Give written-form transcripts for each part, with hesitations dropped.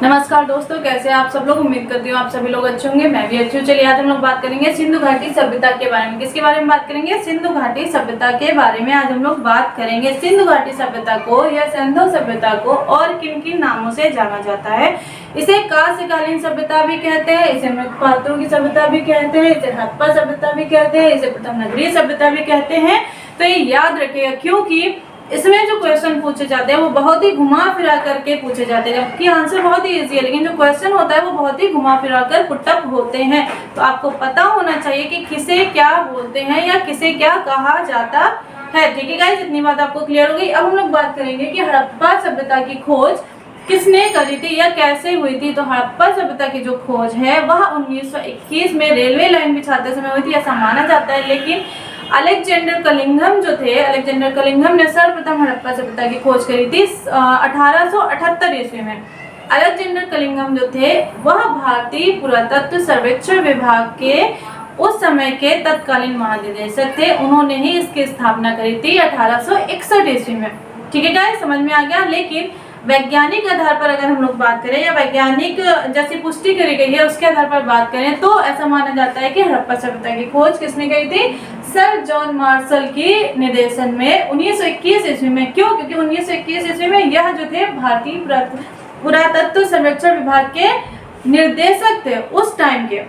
नमस्कार दोस्तों, कैसे हैं आप सब लोग। उम्मीद करती हूँ आप सभी लोग अच्छे होंगे, मैं भी अच्छी हूँ। चलिए आज हम लोग बात करेंगे सिंधु घाटी सभ्यता के बारे में। किसके बारे में बात करेंगे? सिंधु घाटी सभ्यता के बारे में आज हम लोग बात करेंगे। सिंधु घाटी सभ्यता को या सिंधु सभ्यता को और किन किन नामों से जाना जाता है? इसे कांस्यकालीन सभ्यता भी कहते हैं, इसे मृतपात्रों की सभ्यता भी कहते हैं, इसे हड़प्पा सभ्यता भी कहते हैं, इसे प्रथम नगरीय सभ्यता भी कहते हैं। तो ये याद रखिएगा, क्योंकि इसमें जो क्वेश्चन पूछे जाते हैं वो बहुत ही घुमा फिरा करके पूछे जाते हैं, जबकि आंसर बहुत ही इजी है, लेकिन जो क्वेश्चन होता है वो बहुत ही घुमा फिरा कर पुटअप होते हैं। तो आपको पता होना चाहिए कि किसे क्या बोलते हैं या किसे क्या कहा जाता है। ठीक है गाइस, इतनी बात आपको क्लियर हो गई। अब हम लोग बात करेंगे कि हड़प्पा सभ्यता की खोज किसने करी थी या कैसे हुई थी। तो हड़प्पा सभ्यता की जो खोज है वह 1921 में रेलवे लाइन बिछाते समय हुई थी, ऐसा माना जाता है। लेकिन अलेक्जेंडर कलिंघम जो थे, अलेक्जेंडर कलिंघम ने सर्वप्रथम हड़प्पा सभ्यता की खोज करी थी 1878 ईस्वी में। अलेक्जेंडर कलिंघम जो थे वह भारतीय पुरातत्व सर्वेक्षण विभाग के उस समय के तत्कालीन महानिदेशक थे। उन्होंने ही इसकी स्थापना करी थी 1861 ईस्वी में। ठीक है गाइस, समझ में आ गया। लेकिन वैज्ञानिक आधार पर अगर हम लोग बात करें या वैज्ञानिक जैसी पुष्टि करी गई है उसके आधार पर बात करें तो ऐसा माना जाता है कि हड़प्पा सभ्यता की खोज किसने करी थी? सर जॉन मार्शल के निर्देशन में 1921 ईस्वी में। क्यों? क्योंकि 1921 ईस्वी में यह जो थे भारतीय पुरातत्व सर्वेक्षण विभाग के निर्देशक थे उस टाइम के।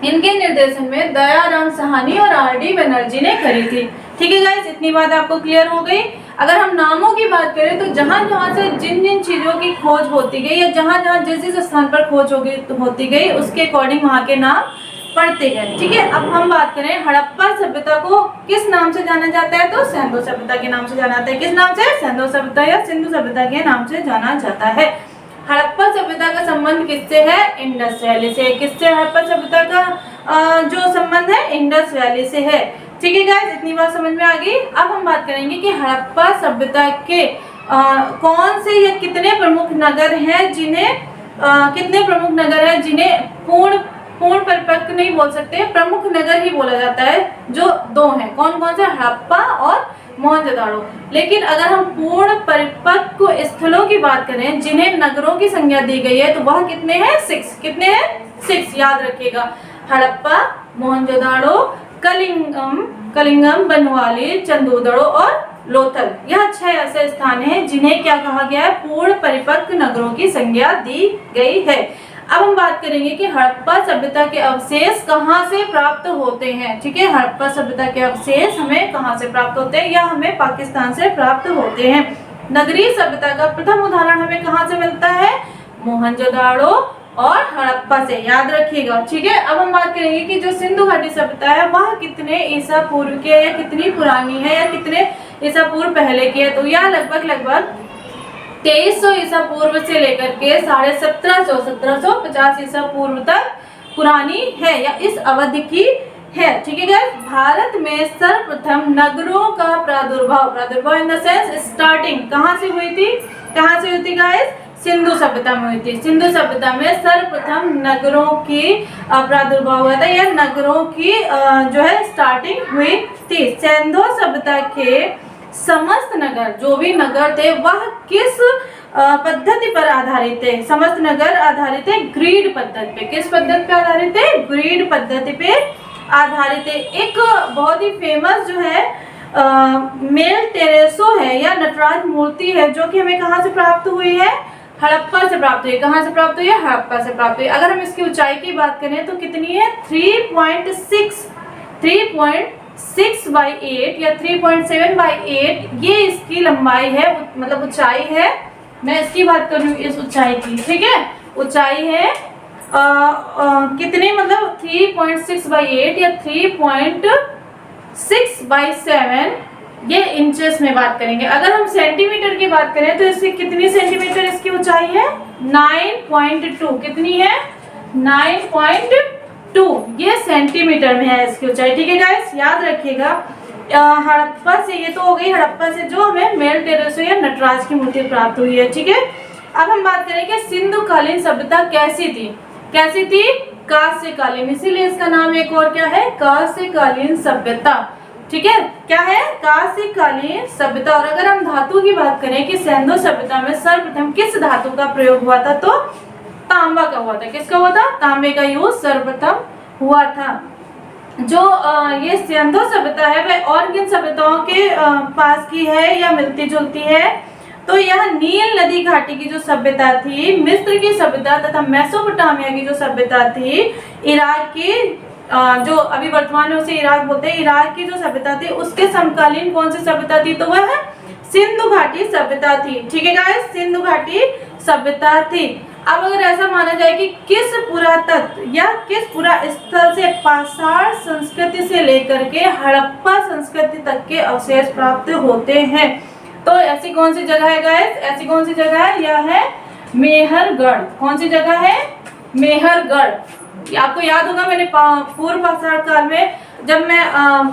इनके निर्देशन में दयाराम साहनी और आर.डी. बनर्जी ने करी थी। ठीक है गाइस, इतनी बात आपको क्लियर हो गई। अगर हम नामों की बात करें तो जहां जहां से जिन जिन चीजों की खोज होती गई या जहां जहां जिस जिस स्थान पर खोज होती गई उसके अकॉर्डिंग वहां के नाम पढ़ते गए। ठीक है, अब हम बात करें हड़प्पा सभ्यता को किस नाम से जाना जाता है? तो सिंधु सभ्यता के नाम से जाना जाता है। किस नाम से? सिंधु सभ्यता या सिंधु सभ्यता के नाम से जाना जाता है। हड़प्पा सभ्यता का संबंध किससे है? इंडस वैली से। किससे हड़प्पा सभ्यता का जो संबंध है? इंडस वैली से है। ठीक है गाइस, इतनी बात समझ में आ गई। अब हम बात करेंगे कि हड़प्पा सभ्यता के कौन से या कितने प्रमुख नगर हैं जिन्हें पूर्ण परिपक्व नहीं बोल सकते, प्रमुख नगर ही बोला जाता है। जो दो हैं, कौन कौन से? हड़प्पा और मोहनजोदाड़ो। लेकिन अगर हम पूर्ण परिपक्व स्थलों की बात करें जिन्हें नगरों की संज्ञा दी गई है तो वह कितने हैं? 6। कितने हैं? 6। याद रखिएगा, हड़प्पा, मोहनजोदाड़ो, कलिंगम, बनवाली, चंदूदड़ो और लोथल। यह 6 ऐसे स्थान हैं जिन्हें क्या कहा गया है? पूर्ण परिपक्व नगरों की संज्ञा दी गई है। अब हम बात करेंगे कि हड़प्पा सभ्यता के अवशेष कहाँ से प्राप्त होते हैं। ठीक है, हड़प्पा सभ्यता के अवशेष हमें कहाँ से प्राप्त होते हैं? या हमें पाकिस्तान से प्राप्त होते हैं। नगरीय सभ्यता का प्रथम उदाहरण हमें कहाँ से मिलता है? मोहनजोदाड़ो और हड़प्पा से। याद रखिएगा। ठीक है, अब हम बात करेंगे कि जो सिंधु घाटी सभ्यता है वह कितने ईसा पूर्व की है या कितनी पुरानी है या कितने ईसा पूर्व पहले की है। तो यह लगभग 2300 ईसा पूर्व से लेकर के 1750 ईसा पूर्व तक पुरानी है या इस अवधि की है। ठीक है गाइस, भारत में सर्वप्रथम नगरों का प्रादुर्भाव इन द सेंस स्टार्टिंग कहाँ से हुई थी? कहाँ से हुई थी गाइस? सिंधु सभ्यता में हुई थी। सिंधु सभ्यता में सर्वप्रथम नगरों की प्रादुर्भाव हुआ था या नगरों की जो है स्टार्टिंग हुई थी। सिंधु सभ्यता के समस्त नगर, जो भी नगर थे, वह किस पद्धति पर आधारित थे? समस्त नगर आधारित थे ग्रीड पद्धति पे। किस पद्धति पे आधारित थे? ग्रीड पद्धति पे आधारित है। एक बहुत ही फेमस जो है मेल टेरेसो है या नटराज मूर्ति है जो कि हमें कहाँ से प्राप्त हुई है? हड़प्पा से प्राप्त हुई। कहाँ से प्राप्त हुई है? हड़प्पा से प्राप्त हुई। अगर हम इसकी ऊंचाई की बात करें तो कितनी है? 3.6/8 या 3.7/8 ये इसकी लंबाई है, मतलब ऊंचाई है। मैं इसकी बात करूँ इस ऊंचाई की। ठीक है, ऊंचाई है कितने, मतलब 3.6/8 या 3.6/7 ये इंचेस में बात करेंगे। अगर हम सेंटीमीटर की बात करें तो इसकी कितनी सेंटीमीटर इसकी ऊंचाई है? 9.2। कितनी है? 9.2 ये सेंटीमीटर में है इसकी ऊंचाई। ठीक है गाइस, याद रखिएगा। हड़प्पा से ये तो हो गई, हड़प्पा से जो हमें मेल टेरेसो या नटराज की मूर्ति प्राप्त हुई है। ठीक है, अब हम बात करेंगे सिंधु कालीन सभ्यता कैसी थी? कैसी थी? कांस्यकालीन, इसीलिए इसका नाम एक और क्या है? कांस्यकालीन सभ्यता। ठीक है, क्या है? कांस्यकालीन सभ्यता। और अगर हम धातु की बात करें कि सिंधु सभ्यता में सर्वप्रथम किस धातु का प्रयोग हुआ था, तो तांबा का हुआ था। किसका हुआ था? तांबे का यूज सर्वप्रथम हुआ था। जो ये सिंधु सभ्यता है वह और किन सभ्यताओं के पास की है या मिलती जुलती है? तो यह नील नदी घाटी की जो सभ्यता थी, मिस्र की सभ्यता तथा मेसोपोटामिया की जो सभ्यता थी, इराक की जो अभी वर्तमान में उसे इराक बोलते हैं, इराक की जो सभ्यता थी उसके समकालीन कौन सी सभ्यता थी? तो वह सिंधु घाटी सभ्यता थी। ठीक है गाइस, सिंधु घाटी सभ्यता थी। अब अगर ऐसा माना जाए कि किस पुरातत्व या किस पुरा स्थल से पाषाण संस्कृति से लेकर के हड़प्पा संस्कृति तक के अवशेष प्राप्त होते हैं, तो ऐसी कौन सी जगह है गाइस? ऐसी कौन सी जगह है? यह है मेहरगढ़। कौन सी जगह है? मेहरगढ़। आपको याद होगा मैंने पूर्व पाषाण काल में जब मैं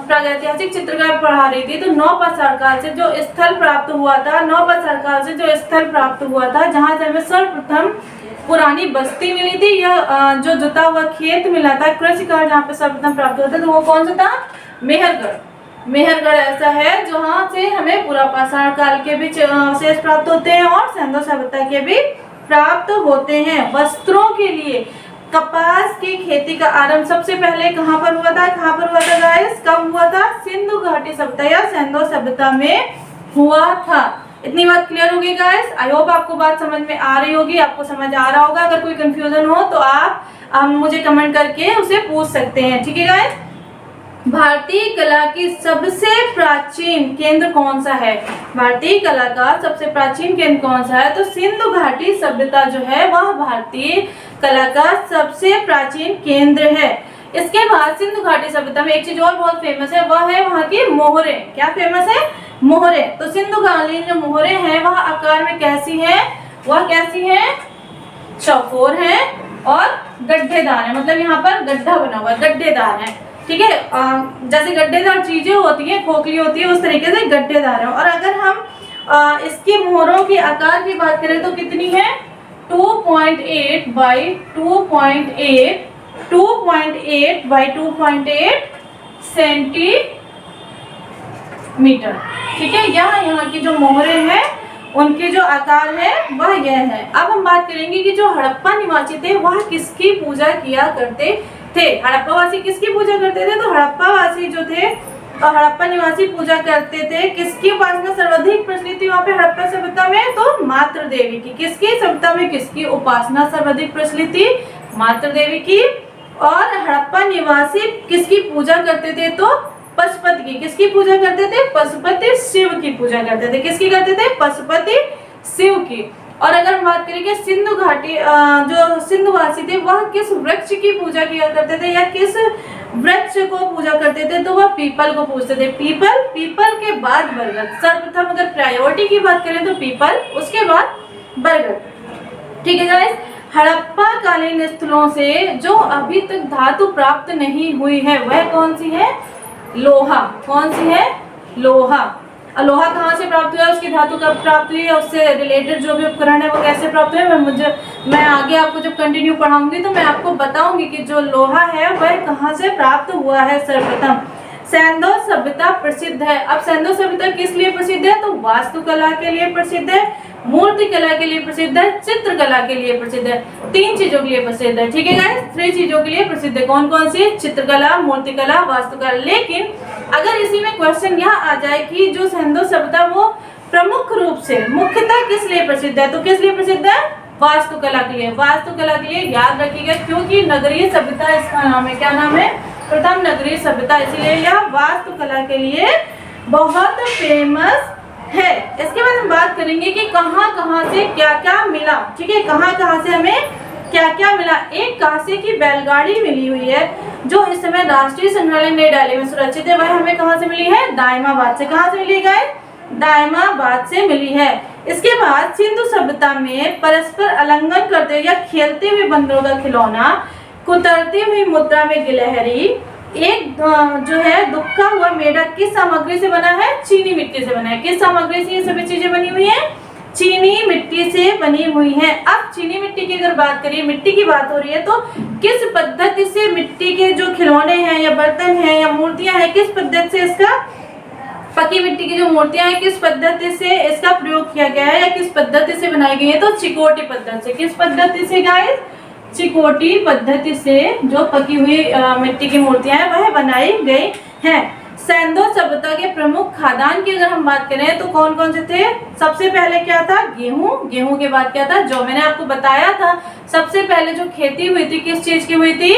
प्रागैतिहासिक चित्रकार पढ़ा रही थी तो नव पाषाण काल से जो स्थल प्राप्त हुआ था, नव पाषाण काल से जो स्थल प्राप्त हुआ था जहां से हमें सर्वप्रथम पुरानी बस्ती मिली थी या जो जुता हुआ खेत मिला था, कृषि कार्य जहाँ पे सर्वप्रथम प्राप्त हुआ था, तो वो कौन सा था? मेहरगढ़। मेहरगढ़ ऐसा है जहाँ से हमें पूरा पाषाण काल के भी अवशेष प्राप्त होते हैं और सिंधु सभ्यता के भी प्राप्त होते हैं। वस्त्रों के लिए कपास की खेती का आरंभ सबसे पहले कहाँ पर हुआ था? कहाँ पर हुआ था गाइस? कब हुआ था? सिंधु घाटी सभ्यता या सिंधु सभ्यता में हुआ था। इतनी बात क्लियर होगी गाइस? आई होप आपको बात समझ में आ रही होगी, आपको समझ आ रहा होगा। अगर कोई कंफ्यूजन हो तो आप मुझे कमेंट करके उसे पूछ सकते हैं। ठीक है गाइस? भारतीय कला की सबसे प्राचीन केंद्र कौन सा है? भारतीय कला का सबसे प्राचीन केंद्र कौन सा है? तो सिंधु घाटी सभ्यता जो है वह भारतीय कला का सबसे प्राचीन केंद्र है। इसके बाद सिंधु घाटी सभ्यता में एक चीज और बहुत फेमस है, वह है वहाँ की मोहरे। क्या फेमस है? मोहरे। तो सिंधु घाटी जो मोहरे हैं वह आकार में कैसी हैं? वह कैसी हैं? चौकोर हैं और गड्ढेदार है। मतलब यहाँ पर गड्ढा बना हुआ है, गड्ढेदार है। ठीक है, जैसे गड्ढेदार चीजें होती हैं, खोखली होती है, उस तरीके से गड्ढेदार है। और अगर हम इसकी मोहरों के आकार की बात करें तो कितनी है? 2.8 बाई 2.8 बाई 2.8 सेंटीमीटर। ठीक है, यहाँ की जो मोहरे हैं उनके जो आकार है वह यह है। अब हम बात करेंगे कि जो हड़प्पा निवासी थे वह किसकी पूजा किया करते थे? हड़प्पा वासी किसकी पूजा करते थे? तो हड़प्पा वासी जो थे, हड़प्पा निवासी पूजा करते थे किसकी उपासना सर्वाधिक प्रचलित थी वहाँ पे हड़प्पा सभ्यता में? तो मातृ देवी की। किसकी सभ्यता में किसकी उपासना सर्वाधिक प्रचलित थी? मातृ देवी की। और हड़प्पा निवासी किसकी पूजा करते थे? तो पशुपति की। किसकी पूजा करते थे? पशुपति शिव की पूजा करते थे। किसकी करते थे? पशुपति शिव की। और अगर हम बात करें कि सिंधु घाटी जो सिंधुवासी थे वह किस वृक्ष की पूजा किया करते थे या किस वृक्ष को पूजा करते थे? तो वह पीपल को पूजते थे। पीपल, पीपल के बाद बरगद। सर्वप्रथम अगर प्रायोरिटी की बात करें तो पीपल, उसके बाद बरगद। ठीक है गाइस, हड़प्पा कालीन स्थलों से जो अभी तक धातु प्राप्त नहीं हुई है वह कौन सी है? लोहा। कौन सी है? लोहा। लोहा कहाँ से प्राप्त हुआ है? उसकी धातु कब प्राप्त हुई है? उससे रिलेटेड जो भी उपकरण है वो कैसे प्राप्त हुए? मैं आगे आपको जब कंटिन्यू पढ़ाऊंगी तो मैं आपको बताऊंगी कि जो लोहा है वह कहाँ से प्राप्त हुआ है। सर्वप्रथम सिंधु सभ्यता प्रसिद्ध है। अब सिंधु सभ्यता किस लिए प्रसिद्ध है? तो वास्तुकला के लिए प्रसिद्ध है, मूर्ति कला के लिए प्रसिद्ध है, चित्रकला के लिए प्रसिद्ध है। 3 चीजों के लिए प्रसिद्ध है। ठीक है गाइस, 3 चीजों के लिए प्रसिद्ध है। कौन कौन सी? चित्रकला, मूर्तिकला, वास्तुकला। लेकिन अगर इसी में क्वेश्चन यह आ जाए कि जो सिंधु सभ्यता वो प्रमुख रूप से मुख्यतः किस लिए प्रसिद्ध है, तो किस लिए प्रसिद्ध है? वास्तुकला के लिए। वास्तुकला के लिए याद रखिएगा क्योंकि नगरीय सभ्यता इसका नाम है। क्या नाम है? प्रथम नगरीय सभ्यता, इसीलिए यह वास्तुकला के लिए बहुत फेमस है। इसके बाद हम बात करेंगे कि कहाँ कहाँ से क्या क्या मिला। ठीक है, कहाँ कहाँ से हमें क्या क्या मिला। एक कांसे की बैलगाड़ी मिली हुई है जो इस समय राष्ट्रीय संग्रहालय नई दिल्ली में सुरक्षित है। वह हमें कहाँ से मिली है? दायमाबाद से। कहाँ से मिली है? दायमाबाद से मिली है। इसके बाद सिंधु सभ्यता में परस्पर आलिंगन करते हुए या खेलते हुए बंदरों का खिलौना, कुतरती हुई मुद्रा में गिलहरी, एक जो है दुबका हुआ मेढक किस सामग्री से बना है? चीनी मिट्टी से बना है। किस सामग्री से ये सभी चीजें बनी हुई है? चीनी मिट्टी से बनी हुई है। अब चीनी मिट्टी की अगर बात करिए, मिट्टी की बात हो रही है, तो किस पद्धति से मिट्टी के जो खिलौने हैं या बर्तन हैं या मूर्तियां हैं, किस पद्धति से इसका पकी मिट्टी की जो मूर्तियां हैं किस पद्धति से इसका प्रयोग किया गया है या किस पद्धति से बनाई गई है, तो चिकोटी पद्धति से। किस पद्धति से गाइस? चिकोटी पद्धति से जो पकी हुई मिट्टी की मूर्तियां हैं वह बनाई गई हैं। सैंधव सभ्यता के प्रमुख खाद्यान्न की अगर हम बात करें तो कौन कौन से थे? सबसे पहले क्या था? गेहूं। गेहूं के बाद क्या था? जौ। मैंने आपको बताया था सबसे पहले जो खेती हुई थी किस चीज की हुई थी?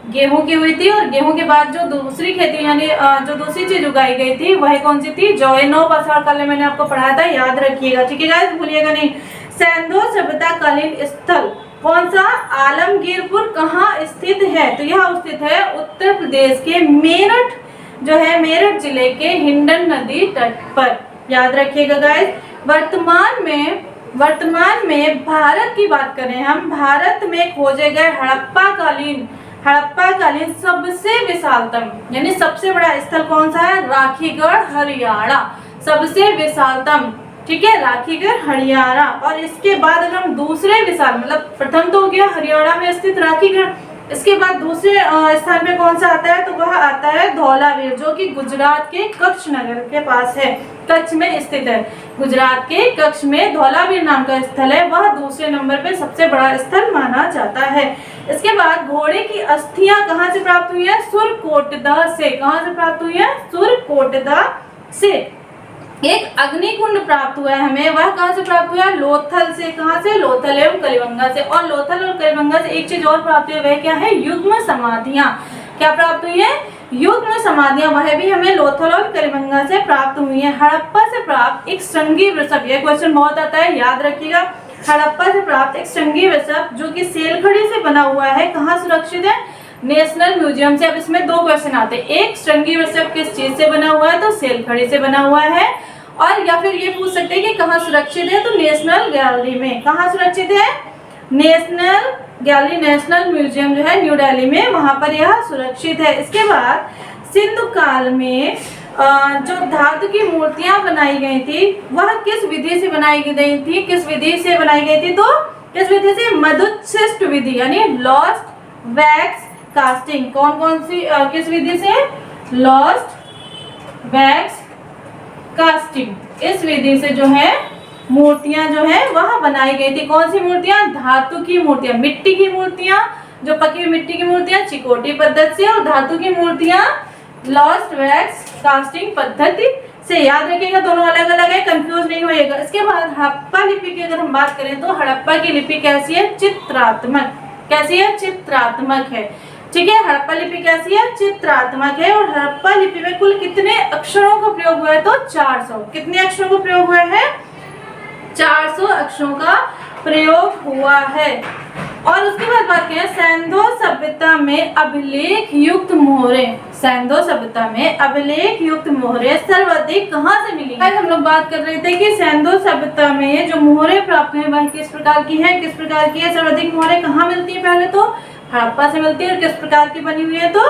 गेहूं की हुई थी। और गेहूं के बाद जो दूसरी खेती यानी जो दूसरी चीज उगाई गई थी वह कौन सी थी? जौ। 9 आषाढ़ काल में मैंने आपको पढ़ाया था, याद रखिएगा, ठीक है गाइस, भूलिएगा नहीं। सैंधव सभ्यता कालीन स्थल कौन सा? आलमगीरपुर कहाँ स्थित है? तो यह स्थित है उत्तर प्रदेश के मेरठ जो है, मेरठ जिले के हिंडन नदी तट पर, याद रखिएगा गाइस। वर्तमान में भारत की बात करें हम, भारत में खोजे गए हड़प्पा कालीन सबसे विशालतम यानी सबसे बड़ा स्थल कौन सा है? राखीगढ़ हरियाणा, सबसे विशालतम, ठीक है, राखीगढ़ हरियाणा। और इसके बाद अगर हम दूसरे विशाल, मतलब प्रथम तो हो गया हरियाणा में स्थित राखीगढ़, इसके बाद दूसरे स्थान पे कौन सा आता है? तो वह आता है धौलावीर, जो कि गुजरात के कच्छ नगर के पास है, कच्छ में स्थित है। गुजरात के कच्छ में धौलावीर नाम का स्थल है, वह दूसरे नंबर पे सबसे बड़ा स्थल माना जाता है। इसके बाद घोड़े की अस्थियां कहाँ से प्राप्त हुई है? सुरकोटदा से। कहाँ से प्राप्त हुई है? सुरकोटदा से। एक अग्निकुंड प्राप्त हुआ है हमें, वह कहाँ से प्राप्त हुआ है? लोथल से। कहाँ से? लोथल एवं कलिबंगा से। और लोथल और कलिबंगा से एक चीज और प्राप्त हुई है, वह क्या है? युग्म समाधियां। क्या प्राप्त हुई है? युग्म समाधियां, वह भी हमें लोथल और कलिबंगा से प्राप्त हुई है। हड़प्पा से प्राप्त एक श्रृंगी वृषभ, यह क्वेश्चन बहुत आता है, याद रखिएगा। हड़प्पा से प्राप्त एक श्रृंगी वृषभ जो कि सेलखड़ी से बना हुआ है, कहाँ सुरक्षित है? नेशनल म्यूजियम से। अब इसमें दो क्वेश्चन आते हैं, एक श्रृंगी वृषभ किस चीज से बना हुआ है? तो सेलखड़ी से बना हुआ है। और या फिर ये पूछ सकते हैं कि कहाँ सुरक्षित है? तो नेशनल गैलरी में। कहाँ सुरक्षित है? नेशनल गैलरी, नेशनल म्यूजियम जो है न्यू दिल्ली में, वहां पर यह सुरक्षित है। इसके बाद सिंधु काल में जो धातु की मूर्तियां बनाई गई थी वह किस विधि से बनाई गई थी? किस विधि से बनाई गई थी? तो किस विधि से? मधुच्छिष्ट विधि यानी लॉस्ट वैक्स कास्टिंग। कौन कौन सी किस विधि से? Lost wax casting. इस विधि से जो है मूर्तियां जो है वह बनाई गई थी। कौन सी मूर्तियां? धातु की मूर्तियां, मिट्टी की मूर्तियां, जो पकी हुई मिट्टी की मूर्तियां चिकोटी पद्धति से, और धातु की मूर्तियां लॉस्ट वैक्स कास्टिंग पद्धति से। याद रखिएगा, दोनों अलग अलग है, कंफ्यूज नहीं होइएगा। इसके बाद हड़प्पा लिपि की अगर हम बात करें तो हड़प्पा की लिपि कैसी है? चित्रात्मक। कैसी है? चित्रात्मक है, ठीक है। हड़प्पा लिपि कैसी है? चित्रात्मक है। और हड़प्पा लिपि में कुल कितने अक्षरों का प्रयोग हुआ है? तो 400। कितने अक्षरों का प्रयोग हुआ है? 400 अक्षरों का प्रयोग हुआ है। और उसके बाद बात करें सैंधव सभ्यता में अभिलेख युक्त मोहरे। सैंधव सभ्यता में अभिलेख युक्त मोहरे सर्वाधिक कहाँ से मिली? आज हम लोग बात कर रहे थे कि सैंधव सभ्यता में जो मोहरे प्राप्त हुए वह किस प्रकार की है? किस प्रकार की है? सर्वाधिक मोहरे कहाँ मिलती है? पहले तो हड़प्पा से मिलती है। और किस प्रकार की बनी हुई है? तो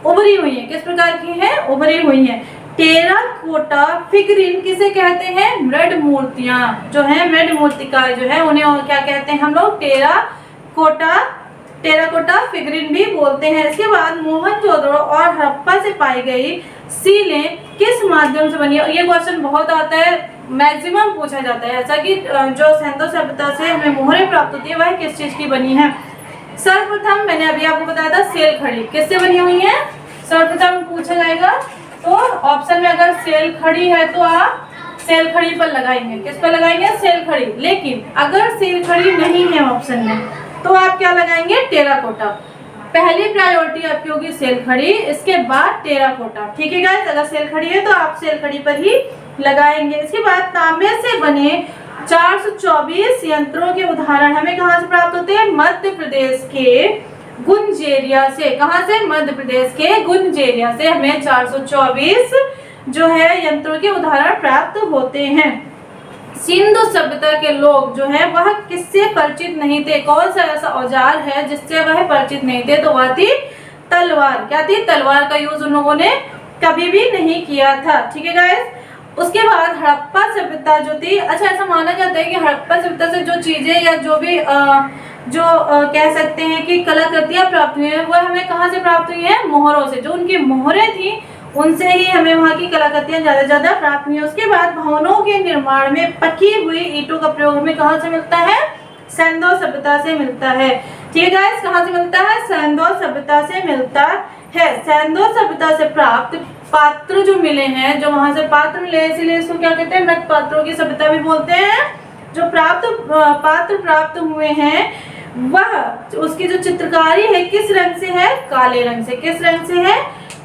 उभरी हुई है। किस प्रकार की है? उभरी हुई है। टेराकोटा फिगरीन किसे कहते हैं? मृद मूर्तियां जो है, मृद मूर्तिकार जो है उन्हें और क्या कहते हैं हम लोग? टेराकोटा फिगरीन भी बोलते हैं। इसके बाद मोहनजोदड़ो और हड़प्पा से पाई गई सीलें किस माध्यम से बनी है? ये क्वेश्चन बहुत आता है, मैक्सिमम पूछा जाता है ऐसा कि जो सैंधव सभ्यता से हमें मोहरें प्राप्त होती है वह किस चीज की बनी है? सर्वप्रथम मैंने अभी आपको बताया था सेलखड़ी। किससे बनी हुई है? सर्वप्रथम पूछा जाएगा तो ऑप्शन में अगर सेलखड़ी है तो आप सेलखड़ी पर लगाएंगे। किस पर लगाएंगे? सेलखड़ी। लेकिन अगर सेलखड़ी नहीं है ऑप्शन में तो आप क्या लगाएंगे? टेराकोटा। पहली प्रायोरिटी आपकी होगी सेलखड़ी, इसके बाद टेराकोटा, ठीक है गाइस। अगर सेलखड़ी है तो आप सेलखड़ी पर ही लगाएंगे। इसके बाद तांबे से बने 424 यंत्रों के उदाहरण हमें कहाँ से प्राप्त होते हैं? मध्य प्रदेश के गुंजेरिया से। कहाँ से? मध्य प्रदेश के गुंजेरिया से हमें 424 जो है यंत्रों के उदाहरण प्राप्त होते हैं। सिंधु सभ्यता के लोग जो है वह किससे परिचित नहीं थे? कौन सा ऐसा औजार है जिससे वह परिचित नहीं थे? तो वह थी तलवार। क्या थी? तलवार का यूज उन लोगों ने कभी भी नहीं किया था, ठीक है गाइस। उसके बाद हड़प्पा सभ्यता जो थी, अच्छा ऐसा माना जाता है कि हड़प्पा सभ्यता से जो चीजें या जो भी कह सकते हैं कि कलाकृतियां प्राप्त हुई है वह हमें कहाँ से प्राप्त हुई है? मोहरों से। जो उनकी मोहरें थी उनसे ही हमें वहाँ की कलाकृतियां ज्यादा प्राप्त हुई। उसके बाद भवनों के निर्माण में पकी हुई ईंटों का प्रयोग हमें कहाँ से मिलता है? सैंधव सभ्यता से मिलता है। ठीक है गाइस, कहाँ से मिलता है? सैंधव सभ्यता से मिलता है। सैंधव सभ्यता से प्राप्त पात्र जो मिले हैं, जो वहां से पात्र मिले, इसीलिए इसको क्या कहते हैं? मृत पात्रों की सभ्यता भी बोलते हैं। जो पात्र प्राप्त हुए हैं वह उसकी जो चित्रकारी है किस रंग से है? काले रंग से। किस रंग से है?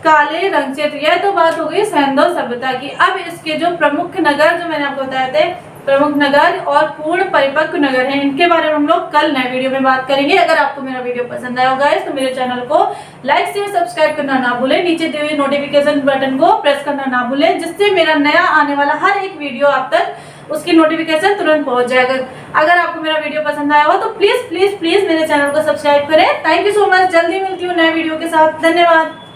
काले रंग से। तो यह तो बात हो गई सैंधव सभ्यता की। अब इसके जो प्रमुख नगर जो मैंने आपको बताए थे, प्रमुख नगर और पूर्ण परिपक्व नगर हैं, इनके बारे में हम लोग कल नए वीडियो में बात करेंगे। अगर आपको मेरा वीडियो पसंद आया होगा तो मेरे चैनल को लाइक शेयर सब्सक्राइब करना ना भूलें। नीचे दिए हुए नोटिफिकेशन बटन को प्रेस करना ना भूलें, जिससे मेरा नया आने वाला हर एक वीडियो आप तक उसकी नोटिफिकेशन तुरंत पहुंच जाएगा। अगर आपको मेरा वीडियो पसंद आया हो तो प्लीज प्लीज प्लीज मेरे चैनल को सब्सक्राइब करें। Thank you so much. जल्दी मिलती हूँ नए वीडियो के साथ। धन्यवाद।